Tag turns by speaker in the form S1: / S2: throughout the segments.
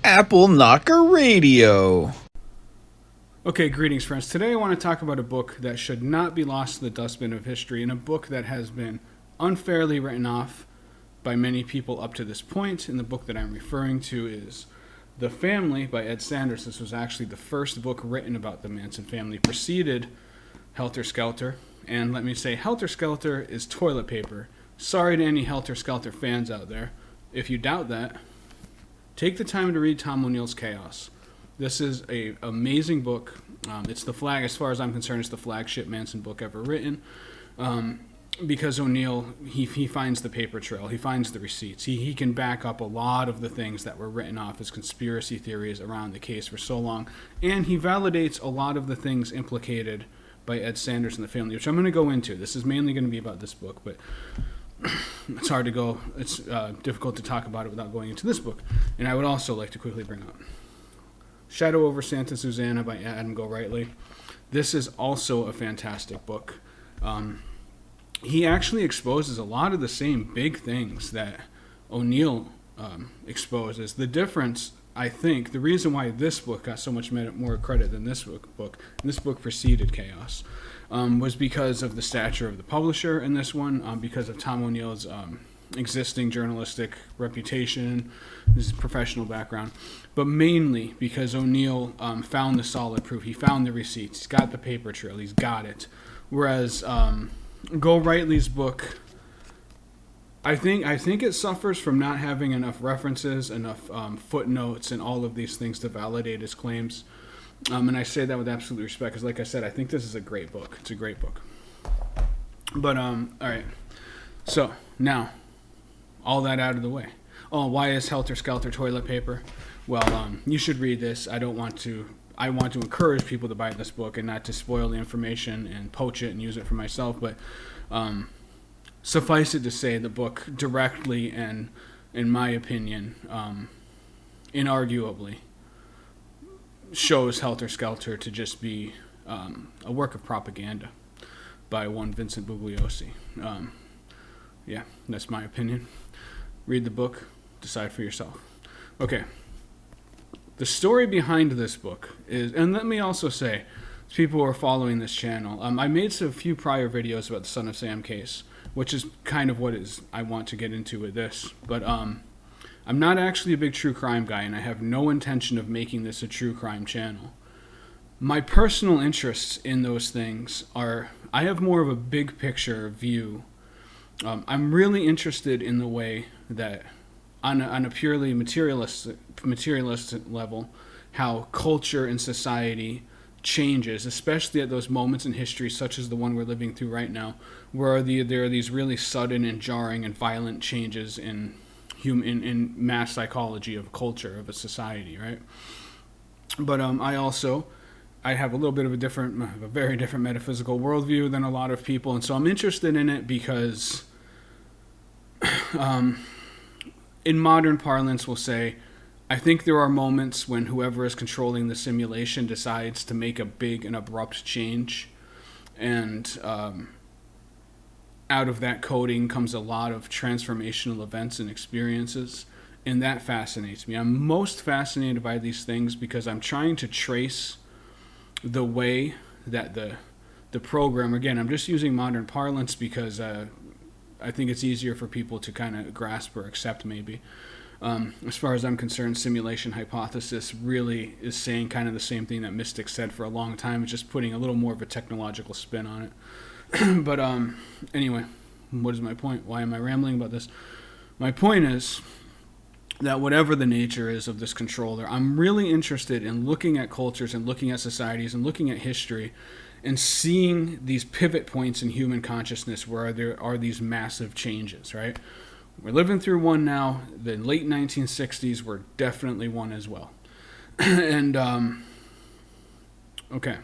S1: Appleknocker Radio.
S2: Okay, greetings friends. Today I want to talk about a book that should not be lost to the dustbin of history, and a book that has been unfairly written off by many people up to this point. And the book that I'm referring to is The Family by Ed Sanders. This was actually the first book written about the Manson family, preceded Helter Skelter. And let me say, Helter Skelter is toilet paper. Sorry to any Helter Skelter fans out there. If you doubt that, take the time to read Tom O'Neill's Chaos. This is an amazing book. It's the flag, as far as I'm concerned, it's the flagship Manson book ever written. Because O'Neill, he finds the paper trail. He finds the receipts. He can back up a lot of the things that were written off as conspiracy theories around the case for so long. And he validates a lot of the things implicated by Ed Sanders and the family, which I'm going to go into. This is mainly going to be about this book, but it's hard to go. It's difficult to talk about it without going into this book. And I would also like to quickly bring up Shadow over Santa Susana by Adam Gorightly. This is also a fantastic book. He actually exposes a lot of the same big things that O'Neill exposes. The difference, I think, the reason why this book got so much more credit than this book, and this book preceded Chaos, was because of the stature of the publisher in this one, because of Tom O'Neill's existing journalistic reputation, his professional background, but mainly because O'Neill found the solid proof. He found the receipts. He's got the paper trail. He's got it. Whereas Gorightly's book, I think it suffers from not having enough references, enough footnotes, and all of these things to validate his claims. And I say that with absolute respect, because like I said, I think this is a great book. It's a great book. But, all right. So, now, all that out of the way. Oh, why is Helter Skelter toilet paper? Well, you should read this. I want to encourage people to buy this book and not to spoil the information and poach it and use it for myself. But suffice it to say, the book directly and, in my opinion, inarguably shows Helter Skelter to just be a work of propaganda by one Vincent Bugliosi. Yeah, that's my opinion. Read the book, decide for yourself. Okay. The story behind this book is, and let me also say, people who are following this channel, I made a few prior videos about the Son of Sam case, which is kind of what I want to get into with this. But I'm not actually a big true crime guy, and I have no intention of making this a true crime channel. My personal interests in those things are, I have more of a big picture view. I'm really interested in the way that, on a purely materialistic level, how culture and society changes, especially at those moments in history such as the one we're living through right now, where there are these really sudden and jarring and violent changes in mass psychology of culture, of a society, right? But I have a little bit of a very different metaphysical worldview than a lot of people, and so I'm interested in it because in modern parlance, we'll say, I think there are moments when whoever is controlling the simulation decides to make a big and abrupt change, and out of that coding comes a lot of transformational events and experiences, and that fascinates me. I'm most fascinated by these things because I'm trying to trace the way that the program, again, I'm just using modern parlance because I think it's easier for people to kind of grasp or accept, maybe. As far as I'm concerned, simulation hypothesis really is saying kind of the same thing that mystics said for a long time. It's just putting a little more of a technological spin on it. But anyway, what is my point? Why am I rambling about this? My point is that whatever the nature is of this controller, I'm really interested in looking at cultures and looking at societies and looking at history and seeing these pivot points in human consciousness where there are these massive changes, right? We're living through one now. The late 1960s were definitely one as well. And, okay.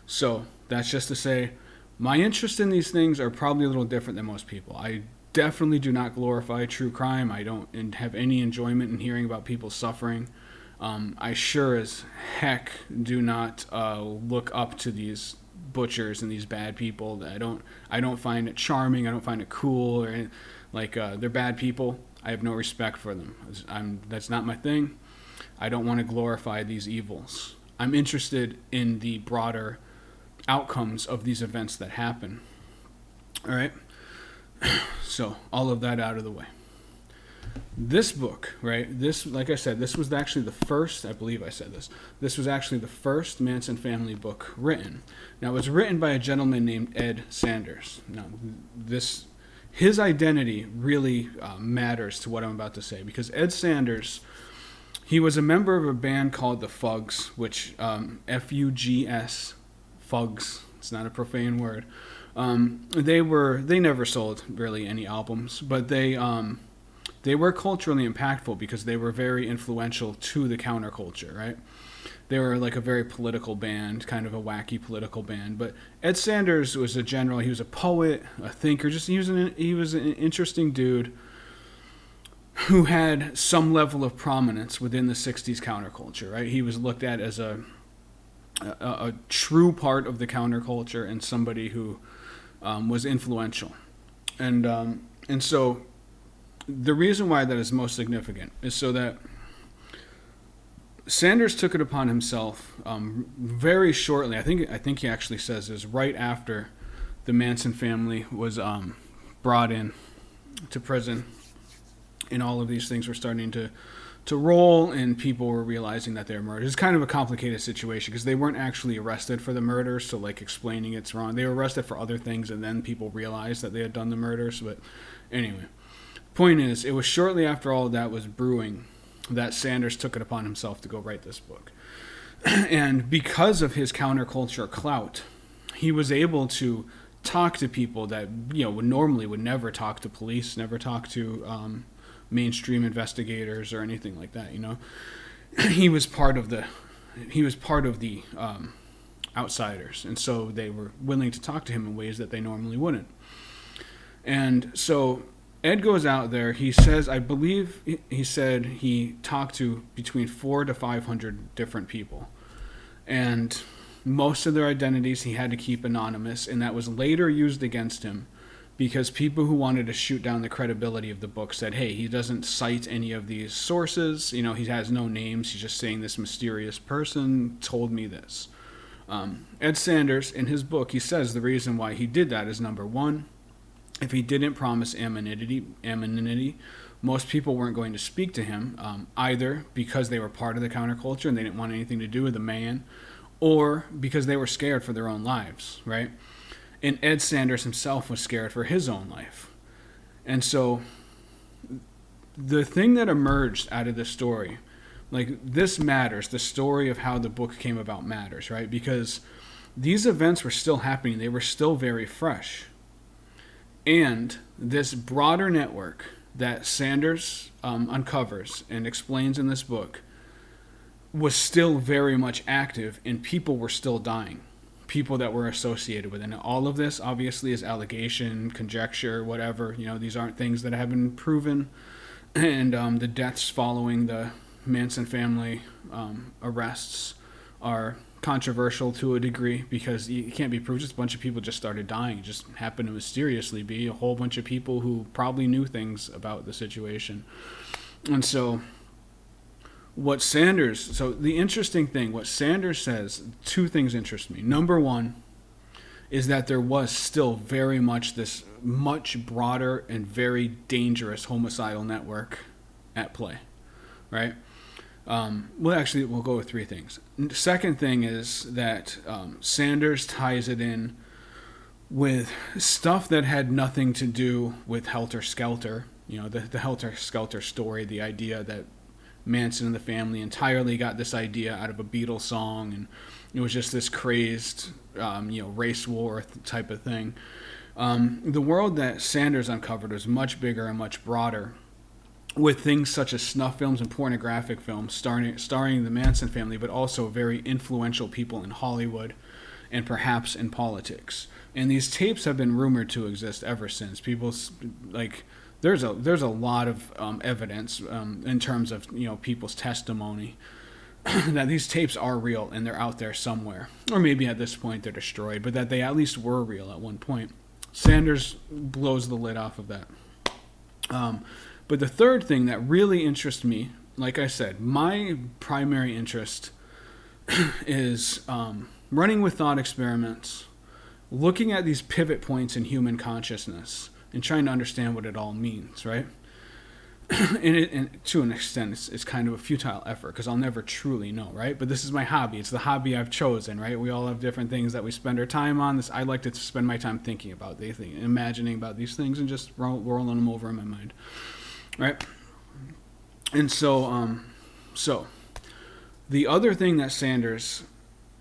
S2: So, that's just to say, my interest in these things are probably a little different than most people. I definitely do not glorify true crime. I don't have any enjoyment in hearing about people suffering. I sure as heck do not look up to these butchers and these bad people. I don't find it charming. I don't find it cool, or like they're bad people. I have no respect for them. That's not my thing. I don't want to glorify these evils. I'm interested in the broader outcomes of these events that happen. All right? So, all of that out of the way. This book, right? This, like I said, this was actually the first, I believe I said this. This was actually the first Manson family book written. Now, it was written by a gentleman named Ed Sanders. Now, his identity really matters to what I'm about to say, because Ed Sanders, he was a member of a band called the Fugs, which F-U-G-S, Fugs. It's not a profane word. They never sold really any albums, but they were culturally impactful because they were very influential to the counterculture, right? They were like a very political band, kind of a wacky political band. But Ed Sanders was a general. He was a poet, a thinker. He was an interesting dude who had some level of prominence within the 60s counterculture, right? He was looked at as a true part of the counterculture and somebody who was influential. And so the reason why that is most significant is so that Sanders took it upon himself very shortly. I think he actually says this right after the Manson family was brought in to prison, and all of these things were starting to roll, and people were realizing that they were murdered. It's kind of a complicated situation because they weren't actually arrested for the murder, so like explaining it's wrong. They were arrested for other things, and then people realized that they had done the murders. But anyway, point is, it was shortly after all of that was brewing that Sanders took it upon himself to go write this book. And because of his counterculture clout, he was able to talk to people that, you know, normally would never talk to police, never talk to mainstream investigators or anything like that. You know, he was part of the outsiders, and so they were willing to talk to him in ways that they normally wouldn't. And so Ed goes out there. He says, I believe he said he talked to between 400 to 500 different people, and most of their identities he had to keep anonymous, and that was later used against him because people who wanted to shoot down the credibility of the book said, hey, he doesn't cite any of these sources. You know, he has no names. He's just saying this mysterious person told me this. Ed Sanders, in his book, he says the reason why he did that is, number one, if he didn't promise anonymity, most people weren't going to speak to him, either because they were part of the counterculture and they didn't want anything to do with the man, or because they were scared for their own lives, right? And Ed Sanders himself was scared for his own life. And so the thing that emerged out of this story, like, this matters. The story of how the book came about matters, right? Because these events were still happening. They were still very fresh. And this broader network that Sanders uncovers and explains in this book was still very much active, and people were still dying. People that were associated with it. And all of this obviously is allegation, conjecture, whatever. You know, these aren't things that have been proven. And the deaths following the Manson family arrests are controversial to a degree because it can't be proved. Just a bunch of people just started dying. It just happened to mysteriously be a whole bunch of people who probably knew things about the situation. And so the interesting thing, what Sanders says, two things interest me. Number one is that there was still very much this much broader and very dangerous homicidal network at play, right? We'll go with three things. Second thing is that Sanders ties it in with stuff that had nothing to do with Helter Skelter. You know, the Helter Skelter story, the idea that Manson and the family entirely got this idea out of a Beatles song, and it was just this crazed, race war type of thing. The world that Sanders uncovered was much bigger and much broader, with things such as snuff films and pornographic films starring the Manson family, but also very influential people in Hollywood and perhaps in politics. And these tapes have been rumored to exist ever since. There's a lot of evidence in terms of, people's testimony that these tapes are real and they're out there somewhere. Or maybe at this point they're destroyed, but that they at least were real at one point. Sanders blows the lid off of that. But the third thing that really interests me, like I said, my primary interest is running with thought experiments, looking at these pivot points in human consciousness, and trying to understand what it all means, right? And to an extent, it's kind of a futile effort because I'll never truly know, right? But this is my hobby. It's the hobby I've chosen, right? We all have different things that we spend our time on. I like to spend my time thinking about these things, imagining about these things, and just rolling them over in my mind, right? And so the other thing that Sanders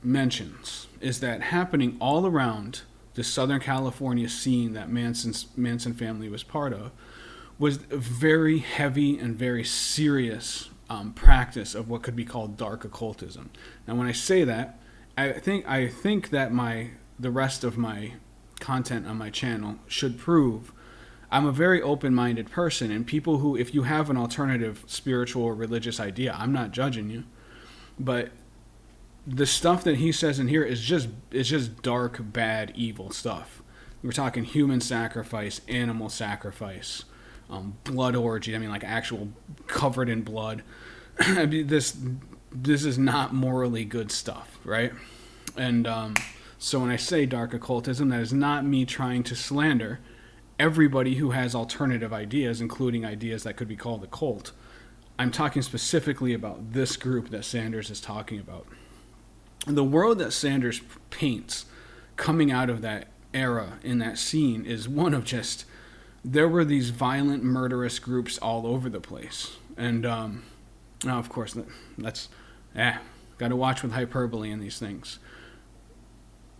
S2: mentions is that happening all around the Southern California scene that Manson family was part of was a very heavy and very serious practice of what could be called dark occultism. Now, when I say that, I think that the rest of my content on my channel should prove I'm a very open-minded person, and people who, if you have an alternative spiritual or religious idea, I'm not judging you, but the stuff that he says in here is just dark, bad, evil stuff. We're talking human sacrifice, animal sacrifice, blood orgy. I mean, like actual covered in blood. I mean, this is not morally good stuff, right? And so when I say dark occultism, that is not me trying to slander everybody who has alternative ideas, including ideas that could be called occult. I'm talking specifically about this group that Sanders is talking about. The world that Sanders paints coming out of that era in that scene is one of just, there were these violent, murderous groups all over the place. And now, of course, that's got to watch with hyperbole in these things.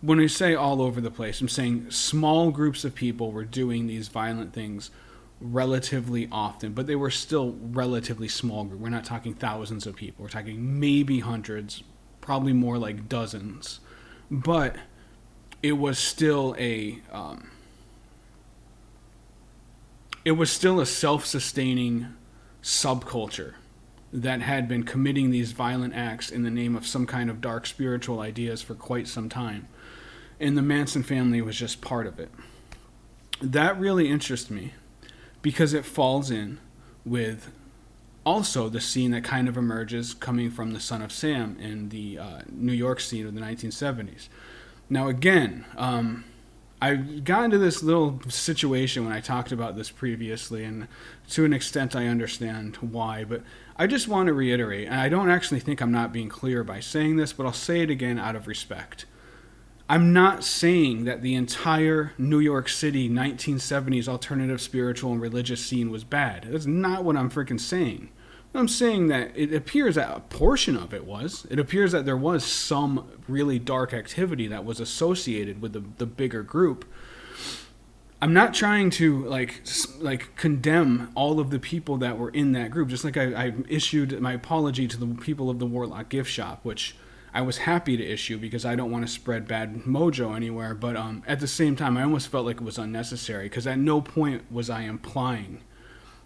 S2: When we say all over the place, I'm saying small groups of people were doing these violent things relatively often, but they were still relatively small group. We're not talking thousands of people. We're talking maybe hundreds, probably more like dozens. But it was still a self-sustaining subculture that had been committing these violent acts in the name of some kind of dark spiritual ideas for quite some time. And the Manson family was just part of it. That really interests me because it falls in with also the scene that kind of emerges coming from the Son of Sam in the New York scene of the 1970s. Now, again, I got into this little situation when I talked about this previously, and to an extent I understand why, but I just want to reiterate, and I don't actually think I'm not being clear by saying this, but I'll say it again out of respect. I'm not saying that the entire New York City 1970s alternative spiritual and religious scene was bad. That's not what I'm freaking saying. I'm saying that it appears that a portion of it was. It appears that there was some really dark activity that was associated with the bigger group. I'm not trying to like condemn all of the people that were in that group. Just like I issued my apology to the people of the Warlock gift shop, which I was happy to issue because I don't want to spread bad mojo anywhere. But at the same time, I almost felt like it was unnecessary because at no point was I implying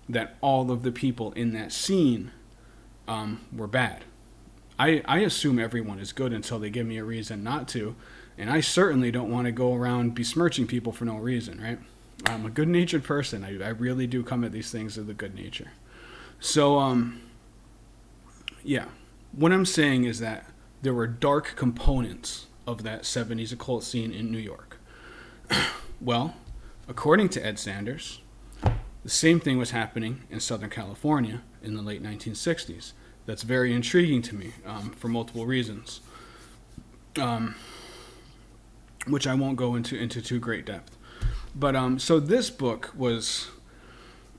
S2: that all of the people in that scene were bad. I assume everyone is good until they give me a reason not to, and I certainly don't want to go around besmirching people for no reason, right? I'm a good-natured person. I really do come at these things with a good nature. So, yeah. What I'm saying is that there were dark components of that 70s occult scene in New York. Well, according to Ed Sanders, the same thing was happening in Southern California in the late 1960s. That's very intriguing to me for multiple reasons, which I won't go into too great depth. But so this book was,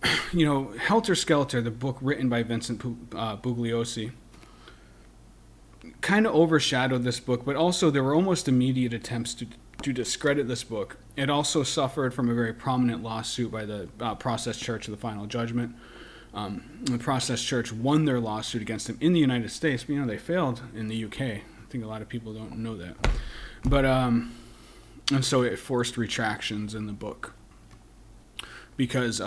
S2: Helter Skelter, the book written by Vincent Bugliosi, kind of overshadowed this book, but also there were almost immediate attempts to discredit this book. It also suffered from a very prominent lawsuit by the Process Church of the Final Judgment. The Process Church won their lawsuit against him in the United States, but they failed in the UK. I think a lot of people don't know that. But and so it forced retractions in the book because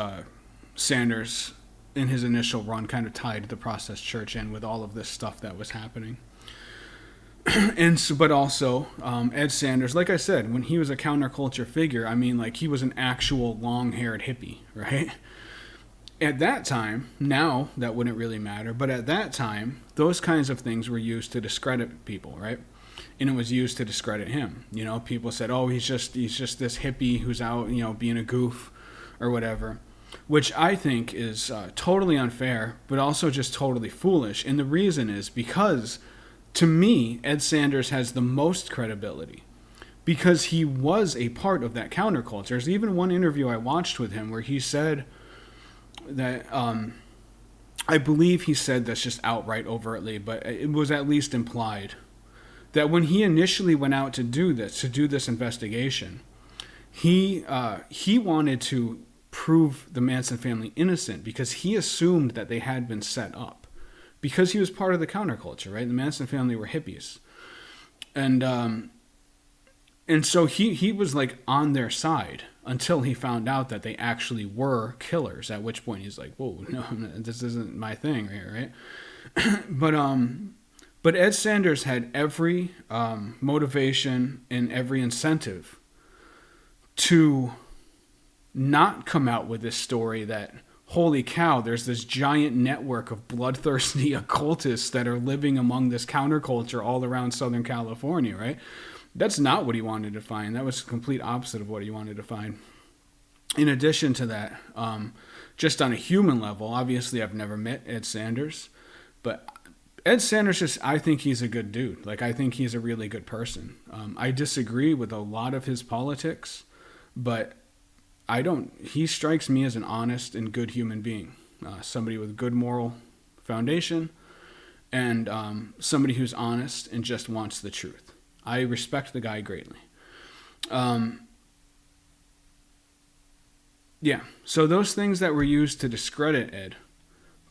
S2: Sanders, in his initial run, kind of tied the Process Church in with all of this stuff that was happening. And so, but also Ed Sanders, like I said, when he was a counterculture figure, he was an actual long-haired hippie, right? At that time, now that wouldn't really matter, but at that time, those kinds of things were used to discredit people, right? And it was used to discredit him. You know, people said, "Oh, he's just this hippie who's out, being a goof or whatever," which I think is totally unfair, but also just totally foolish. And the reason is because, to me, Ed Sanders has the most credibility because he was a part of that counterculture. There's even one interview I watched with him where he said that I believe he said this just outright overtly, but it was at least implied that when he initially went out to do this investigation, he wanted to prove the Manson family innocent because he assumed that they had been set up because he was part of the counterculture, right? The Manson family were hippies, and so he was like on their side until he found out that they actually were killers, at which point he's like, whoa, no, this isn't my thing here, right? But Ed Sanders had every motivation and every incentive to not come out with this story that, holy cow, there's this giant network of bloodthirsty occultists that are living among this counterculture all around Southern California, right? That's not what he wanted to find. That was the complete opposite of what he wanted to find. In addition to that, just on a human level, obviously I've never met Ed Sanders, but Ed Sanders, I think he's a good dude. Like, I think he's a really good person. I disagree with a lot of his politics, but he strikes me as an honest and good human being. Somebody with good moral foundation and somebody who's honest and just wants the truth. I respect the guy greatly. Yeah, so those things that were used to discredit Ed,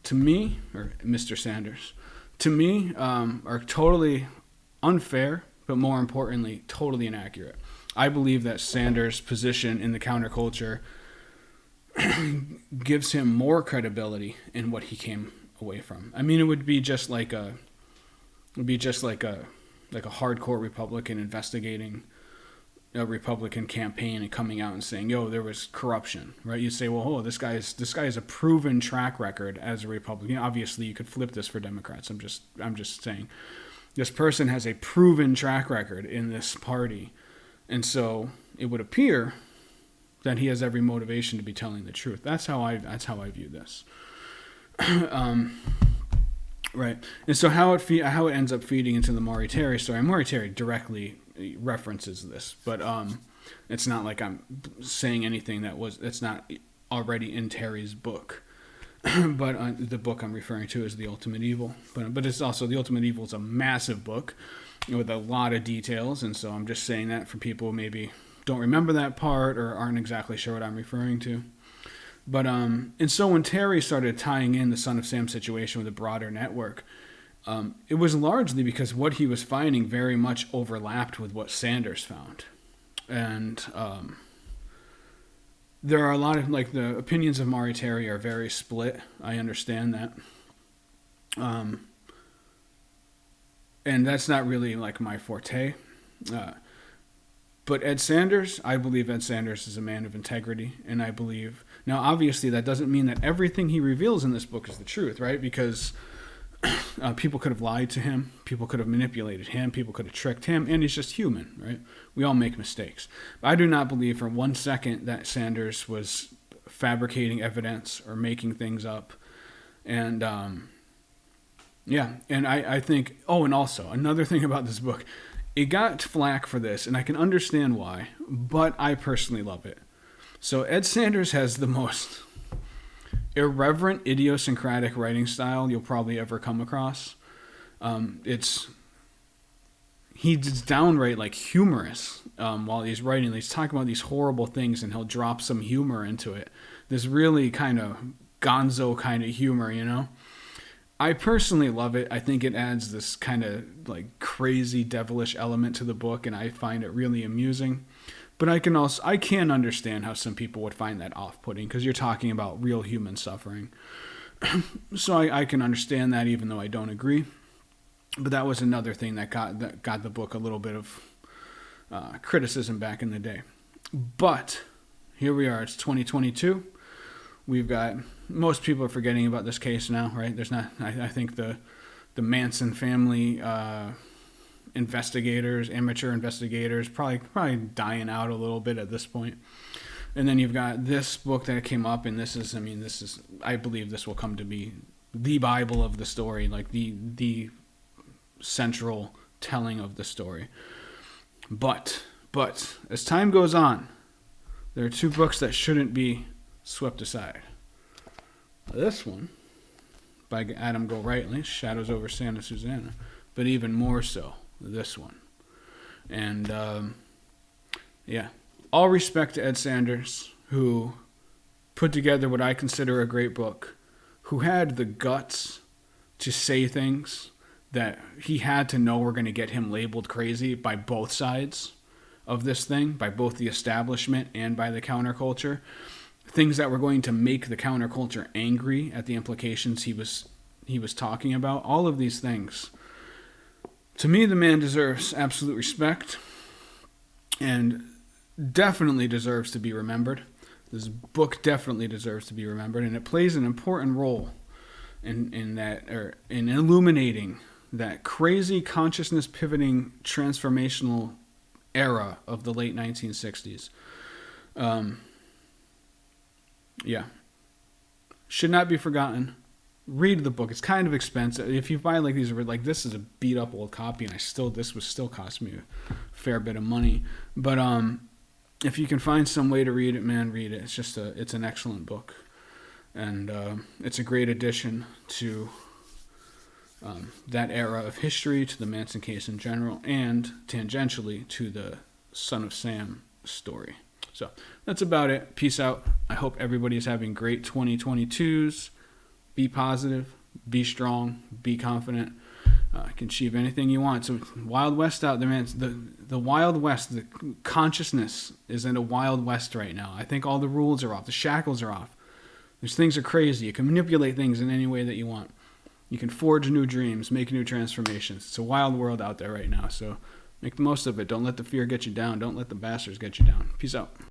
S2: to me, or Mr. Sanders, to me, are totally unfair, but more importantly, totally inaccurate. I believe that Sanders' position in the counterculture gives him more credibility in what he came away from. I mean, it would be just like a hardcore Republican investigating a Republican campaign and coming out and saying, "Yo, there was corruption," right? You say, "Well, this guy has a proven track record as a Republican." Obviously, you could flip this for Democrats. I'm just saying, this person has a proven track record in this party, and so it would appear that he has every motivation to be telling the truth. That's how I view this. Right, and so how it ends up feeding into the Maury Terry story. Maury Terry directly references this, but it's not like I'm saying anything that's not already in Terry's book. But the book I'm referring to is The Ultimate Evil. But it's also, The Ultimate Evil is a massive book with a lot of details, and so I'm just saying that for people who maybe don't remember that part or aren't exactly sure what I'm referring to. But and so when Terry started tying in the Son of Sam situation with a broader network, it was largely because what he was finding very much overlapped with what Sanders found. And there are a lot of, like, the opinions of Maury Terry are very split. I understand that. And that's not really like my forte. But Ed Sanders, I believe Ed Sanders is a man of integrity, and I believe... Now, obviously, that doesn't mean that everything he reveals in this book is the truth, right? Because people could have lied to him, people could have manipulated him, people could have tricked him, and he's just human, right? We all make mistakes. But I do not believe for 1 second that Sanders was fabricating evidence or making things up. And, yeah, and I think... Oh, and also, another thing about this book... It got flack for this, and I can understand why, but I personally love it. So Ed Sanders has the most irreverent, idiosyncratic writing style you'll probably ever come across. He's downright like humorous while he's writing. He's talking about these horrible things, and he'll drop some humor into it. This really kind of gonzo kind of humor, you know? I personally love it. I think it adds this kind of like crazy devilish element to the book, and I find it really amusing. But I can understand how some people would find that off-putting because you're talking about real human suffering. So I can understand that, even though I don't agree. But that was another thing that got the book a little bit of criticism back in the day. But here we are. It's 2022. We've got most people are forgetting about this case now, right? There's not. I think the Manson family investigators, amateur investigators, probably dying out a little bit at this point. And then you've got this book that came up, and this is, I believe this will come to be the Bible of the story, like the central telling of the story. But as time goes on, there are two books that shouldn't be swept aside. This one, by Adam Gorightly, Shadows over Santa Susanna, but even more so, this one. And, all respect to Ed Sanders, who put together what I consider a great book, who had the guts to say things that he had to know were going to get him labeled crazy by both sides of this thing, by both the establishment and by the counterculture. Things that were going to make the counterculture angry at the implications he was talking about. All of these things. To me, the man deserves absolute respect and definitely deserves to be remembered. This book definitely deserves to be remembered, and it plays an important role in illuminating that crazy consciousness pivoting transformational era of the late 1960s. Should not be forgotten. Read the book. It's kind of expensive. If you buy these, this is a beat up old copy, and this would still cost me a fair bit of money. But if you can find some way to read it, man, read it. It's an excellent book, and it's a great addition to that era of history, to the Manson case in general, and tangentially to the Son of Sam story. So that's about it. Peace out. I hope everybody is having great 2022s. Be positive, be strong, be confident. You can achieve anything you want. So Wild West out there, man. The Wild West, the consciousness is in a Wild West right now. I think all the rules are off. The shackles are off. Things are crazy. You can manipulate things in any way that you want. You can forge new dreams, make new transformations. It's a wild world out there right now. So make the most of it. Don't let the fear get you down. Don't let the bastards get you down. Peace out.